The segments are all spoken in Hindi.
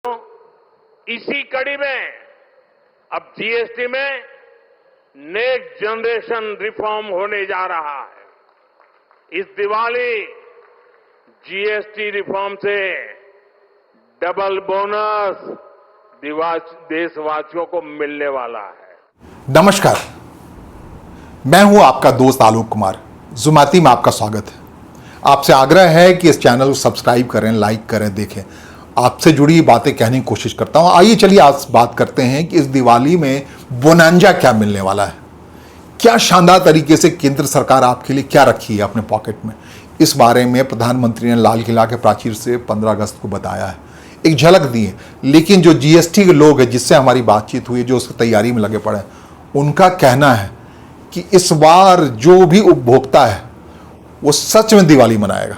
इसी कड़ी में अब जीएसटी में नेक्स्ट जनरेशन रिफॉर्म होने जा रहा है। इस दिवाली जीएसटी रिफॉर्म से डबल बोनस देशवासियों को मिलने वाला है। नमस्कार, मैं हूं आपका दोस्त आलोक कुमार। जुमाती में आपका स्वागत है। आपसे आग्रह है कि इस चैनल को सब्सक्राइब करें, लाइक करें, देखें। आपसे जुड़ी बातें कहने की कोशिश करता हूं। आइए चलिए आज बात करते हैं कि इस दिवाली में बोनांजा क्या मिलने वाला है। क्या शानदार तरीके से केंद्र सरकार आपके लिए क्या रखी है अपने पॉकेट में। इस बारे में प्रधानमंत्री ने लाल किला के प्राचीर से 15 अगस्त को बताया है, एक झलक दी है। लेकिन जो जीएसटी के लोग हैं जिससे हमारी बातचीत हुई, जो उसकी तैयारी में लगे पड़े हैं, उनका कहना है कि इस बार जो भी उपभोक्ता है वो सच में दिवाली मनाएगा।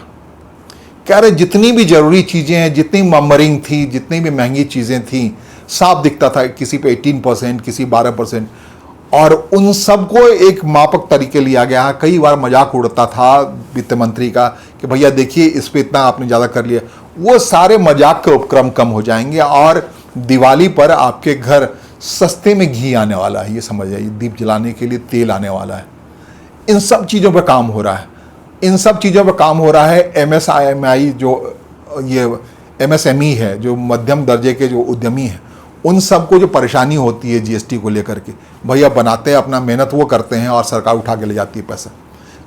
कह रहे जितनी भी जरूरी चीज़ें हैं, जितनी ममरिंग थी, जितनी भी महंगी चीज़ें थी, साफ दिखता था किसी पे 18%, किसी 12%, और उन सबको एक मापक तरीके लिया गया। कई बार मजाक उड़ता था वित्त मंत्री का कि भैया देखिए इस पे इतना आपने ज़्यादा कर लिया। वो सारे मजाक के उपक्रम कम हो जाएंगे और दिवाली पर आपके घर सस्ते में घी आने वाला है। ये समझ जाइए, दीप जलाने के लिए तेल आने वाला है। इन सब चीज़ों पर काम हो रहा है। इन सब चीज़ों पर काम हो रहा है। एमएसएमई जो ये एमएसएमई है, जो मध्यम दर्जे के जो उद्यमी हैं, उन सबको जो परेशानी होती है जीएसटी को लेकर के, भैया बनाते हैं अपना, मेहनत वो करते हैं और सरकार उठा के ले जाती है पैसा।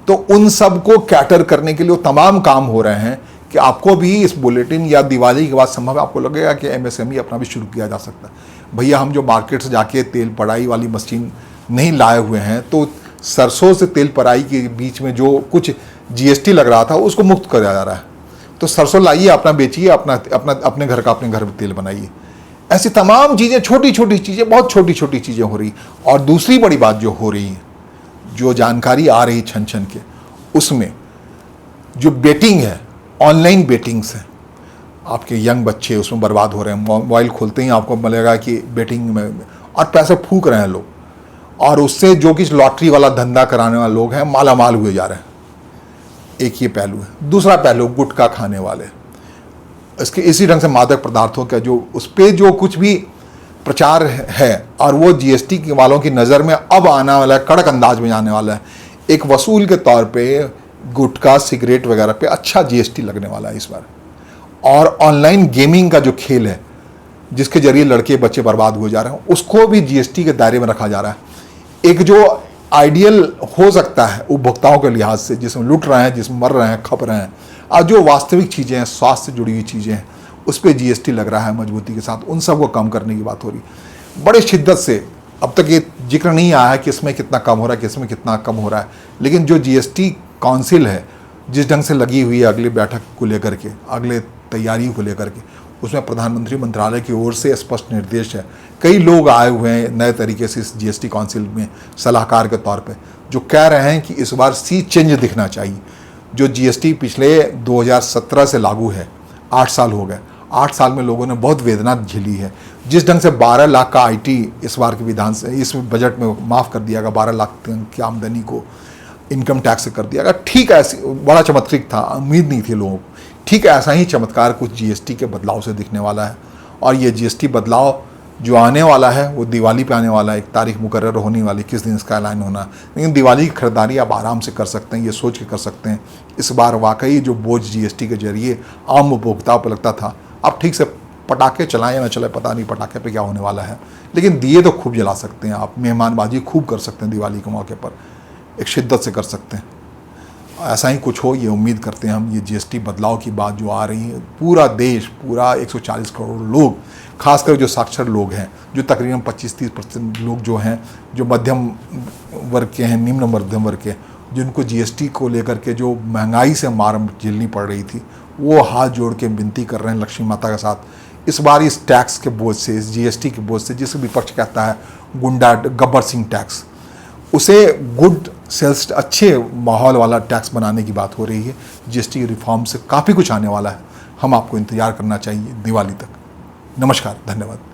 तो उन सबको कैटर करने के लिए वो तमाम काम हो रहे हैं कि आपको भी इस बुलेटिन या दिवाली के बाद संभव आपको लगेगा कि एमएसएमई अपना भी शुरू किया जा सकता है। भैया हम जो मार्केट से जाके तेल पड़ाई वाली मशीन नहीं लाए हुए हैं, तो सरसों से तेल पड़ाई के बीच में जो कुछ जीएसटी लग रहा था उसको मुक्त कराया जा रहा है। तो सरसों लाइए, अपना बेचिए, अपने घर का अपने घर में तेल बनाइए। ऐसी तमाम चीज़ें, छोटी छोटी चीज़ें, बहुत छोटी छोटी चीज़ें हो रही। और दूसरी बड़ी बात जो हो रही है, जो जानकारी आ रही छन छन के, उसमें जो बेटिंग है, ऑनलाइन बेटिंग्स हैं, आपके यंग बच्चे उसमें बर्बाद हो रहे हैं। मोबाइल खोलते ही आपको मिलेगा कि बेटिंग में, और पैसे फूंक रहे हैं लोग, और उससे जो कि लॉटरी वाला धंधा कराने वाले लोग हैं माला माल हुए जा रहे हैं। एक ये पहलू है। दूसरा पहलू गुटखा खाने वाले, इसके इसी ढंग से मादक पदार्थों का जो उस पर जो कुछ भी प्रचार है, और वो जीएसटी वालों की नज़र में अब आने वाला है, कड़क अंदाज में आने वाला है। एक वसूल के तौर पे गुटखा, सिगरेट वगैरह पे अच्छा जीएसटी लगने वाला है इस बार। और ऑनलाइन गेमिंग का जो खेल है, जिसके जरिए लड़के बच्चे बर्बाद हो जा रहे हैं, उसको भी जीएसटी के दायरे में रखा जा रहा है। एक जो आइडियल हो सकता है उपभोक्ताओं के लिहाज से, जिसमें लुट रहे हैं, जिसमें मर रहे हैं, खप रहे हैं, और जो वास्तविक चीज़ें हैं, स्वास्थ्य से जुड़ी हुई चीज़ें हैं, उस पर जीएसटी लग रहा है मजबूती के साथ। उन सबको कम करने की बात हो रही है बड़े शिद्दत से। अब तक ये जिक्र नहीं आया है कि इसमें कितना कम हो रहा है, किसमें कितना कम हो रहा है। लेकिन जो जीएसटी काउंसिल है जिस ढंग से लगी हुई है अगली बैठक को लेकर के, अगले तैयारी को लेकर के, उसमें प्रधानमंत्री मंत्रालय की ओर से स्पष्ट निर्देश है। कई लोग आए हुए हैं नए तरीके से इस जीएसटी काउंसिल में सलाहकार के तौर पे, जो कह रहे हैं कि इस बार सी चेंज दिखना चाहिए। जो जीएसटी पिछले 2017 से लागू है, 8 साल हो गए। 8 साल में लोगों ने बहुत वेदना झेली है। जिस ढंग से 12 लाख का आईटी इस बार के विधान से, इस बजट में माफ़ कर दिया गया, 12 लाख की आमदनी को इनकम टैक्स से कर दिया गया। ठीक है, बड़ा चमत्कारिक था, उम्मीद नहीं थी लोगों को। ठीक है, ऐसा ही चमत्कार कुछ जीएसटी के बदलाव से दिखने वाला है। और ये जीएसटी बदलाव जो आने वाला है वो दिवाली पे आने वाला है। एक तारीख मुकर्रर होने वाली, किस दिन इसका ऐलान होना। लेकिन दिवाली की खरीदारी आप आराम से कर सकते हैं, ये सोच के कर सकते हैं। इस बार वाकई जो बोझ जीएसटी के जरिए आम उपभोक्ताओं पर लगता था, आप ठीक से पटाखे चलाएं या ना चलाएं, पता नहीं पटाखे पे क्या होने वाला है, लेकिन दिए तो खूब जला सकते हैं आप। मेहमानबाजी खूब कर सकते हैं दिवाली के मौके पर, एक शिद्दत से कर सकते हैं। ऐसा ही कुछ हो, ये उम्मीद करते हैं हम। ये जीएसटी बदलाव की बात जो आ रही है, पूरा देश, पूरा 140 करोड़ लोग, खासकर जो साक्षर लोग हैं, जो तकरीबन 25-30% लोग जो हैं, जो मध्यम वर्ग के हैं, निम्न मध्यम वर्ग के, जिनको जीएसटी को लेकर के जो महंगाई से मार झेलनी पड़ रही थी, वो हाथ जोड़ के विनती कर रहे हैं लक्ष्मी माता के साथ। इस बार इस टैक्स के बोझ से, इस जीएसटी के बोझ से, जिसे विपक्ष कहता है गुंडा गब्बर सिंह टैक्स, उसे गुड सेल्स, अच्छे माहौल वाला टैक्स बनाने की बात हो रही है। जीएसटी रिफॉर्म से काफ़ी कुछ आने वाला है। हम आपको इंतजार करना चाहिए दिवाली तक। नमस्कार, धन्यवाद।